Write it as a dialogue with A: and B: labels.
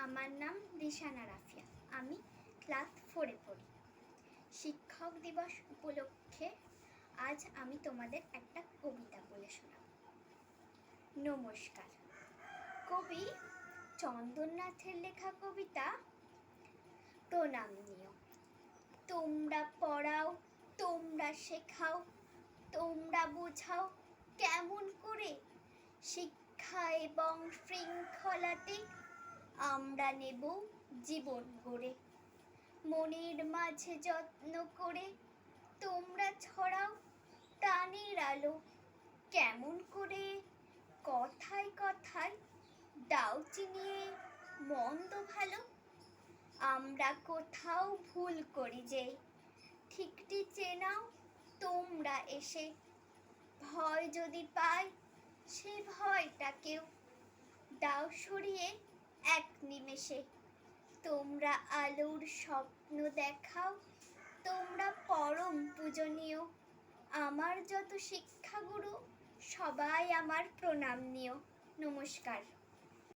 A: আমার নাম রিশানা রাফিয়া। আমি ক্লাস 4-এ পড়ি। শিক্ষক দিবস উপলক্ষে আজ আমি তোমাদের একটা কবিতা বলে শোনাব। নমস্কার। কবি চন্দননাথের লেখা কবিতা প্রণাম নিও। তোমরা পড়াও, তোমরা শেখাও, তোমরা বোঝাও কেমন করে শিক্ষা এবং শৃঙ্খলাতে আমরা নেব জীবন গড়ে। মনের মাঝে যত্ন করে তোমরা ছড়াও প্রাণের আলো। কেমন করে কথায় কথায় দাও চিনিয়ে মন্দ ভালো। আমরা কোথাও ভুল করি যে ঠিকটি চেনাও তোমরা এসে। ভয় যদি পাই সে ভয়টাকেও দাও সরিয়ে এক নিমেষে। তোমরা আলোর স্বপ্ন দেখাও, তোমরা পরম পূজনীয়। আমার যত শিক্ষাগুরু সবাই আমার প্রণাম নিও। নমস্কার।